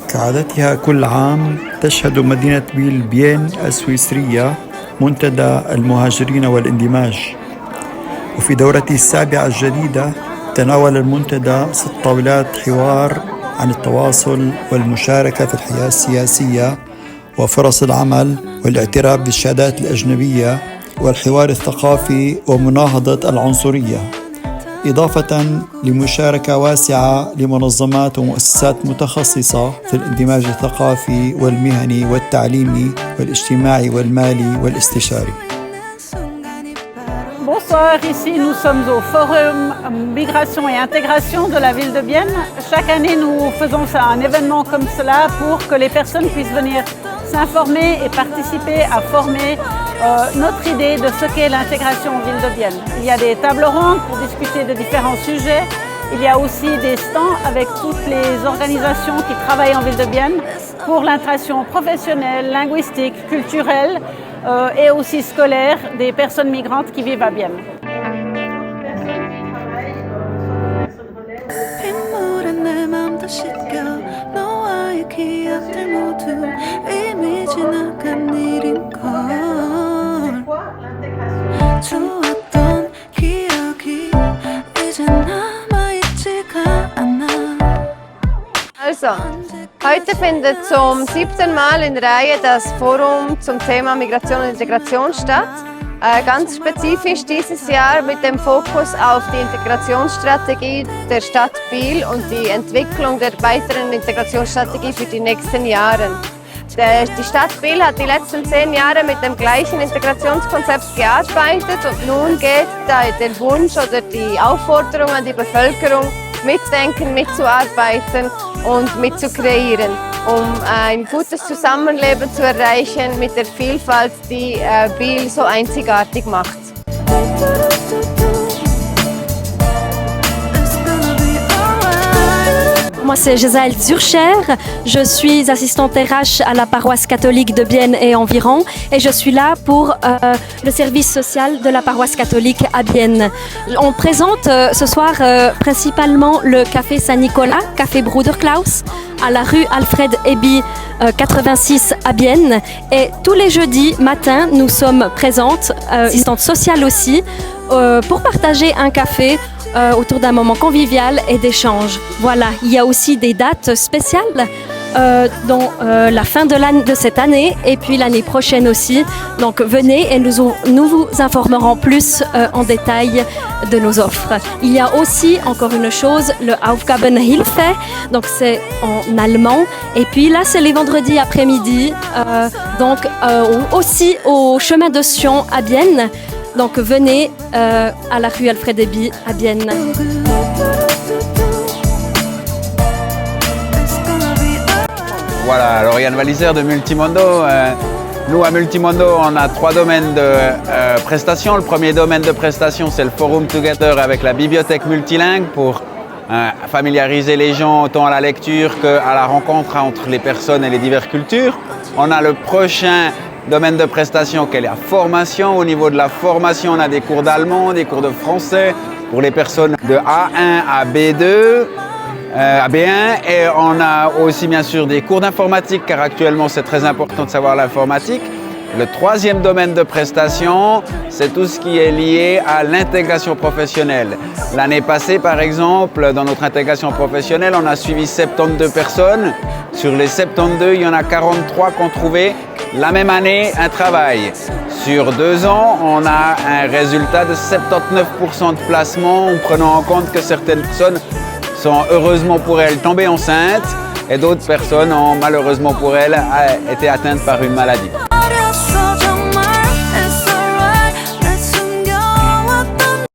كعادتها كل عام تشهد مدينة بيين السويسرية منتدى المهاجرين والاندماج، وفي دورته السابعة الجديدة تناول المنتدى 6 طاولات حوار عن التواصل والمشاركة في الحياة السياسية وفرص العمل والاعتراف بالشهادات الأجنبية والحوار الثقافي ومناهضة العنصرية، إضافة لمشاركة واسعة لمنظمات ومؤسسات متخصصة في الاندماج الثقافي والمهني والتعليمي والاجتماعي والمالي والاستشاري. Bonsoir, ici nous sommes au Forum Migration et Intégration de la ville de Bienne. Chaque année nous faisons un événement comme cela pour que les personnes puissent venir s'informer et participer à former notre idée de ce qu'est l'intégration en ville de Bienne. Il y a des tables rondes pour discuter de différents sujets. Il y a aussi des stands avec toutes les organisations qui travaillent en ville de Bienne pour l'intégration professionnelle, linguistique, culturelle et aussi scolaire des personnes migrantes qui vivent à Bienne. Also, heute findet zum 7. Mal in Reihe das Forum zum Thema Migration und Integration statt. Ganz spezifisch dieses Jahr mit dem Fokus auf die Integrationsstrategie der Stadt Biel und die Entwicklung der weiteren Integrationsstrategie für die nächsten Jahre. Die Stadt Biel hat die letzten 10 Jahre mit dem gleichen Integrationskonzept gearbeitet und nun geht der Wunsch oder die Aufforderung an die Bevölkerung, mitdenken, mitzuarbeiten und mitzukreieren, um ein gutes Zusammenleben zu erreichen mit der Vielfalt, die Biel so einzigartig macht. Moi, c'est Gisèle Zurcher. Je suis assistante RH à la paroisse catholique de Bienne et environ. Et je suis là pour le service social de la paroisse catholique à Bienne. On présente ce soir principalement le café Saint-Nicolas, café Bruder Klaus, à la rue Alfred Eby 86 à Bienne. Et tous les jeudis matin, nous sommes présentes, assistantes sociales aussi, pour partager un café autour d'un moment convivial et d'échange. Voilà, il y a aussi des dates spéciales dont la fin de cette année et puis l'année prochaine aussi. Donc venez et nous vous informerons plus en détail de nos offres. Il y a aussi encore une chose, le Aufgabenhilfe, donc c'est en allemand. Et puis là, c'est les vendredis après-midi, donc aussi au chemin de Sion à Bienne. Donc venez à la rue Alfred Eby à Bienne. Voilà, alors Yann Valizer de Multimondo. Nous à Multimondo, on a 3 domaines de prestations. Le premier domaine de prestation, c'est le Forum Together avec la bibliothèque multilingue pour familiariser les gens autant à la lecture qu'à la rencontre entre les personnes et les diverses cultures. On a le prochain domaine de prestation qui est la formation. Au niveau de la formation, on a des cours d'allemand, des cours de français pour les personnes de A1 à B2, à B1. Et on a aussi bien sûr des cours d'informatique car actuellement c'est très important de savoir l'informatique. Le troisième domaine de prestation, c'est tout ce qui est lié à l'intégration professionnelle. L'année passée, par exemple, dans notre intégration professionnelle, on a suivi 72 personnes. Sur les 72, il y en a 43 qui ont trouvé la même année un travail. Sur 2 ans, on a un résultat de 79% de placement en prenant en compte que certaines personnes sont heureusement pour elles tombées enceintes et d'autres personnes ont malheureusement pour elles été atteintes par une maladie.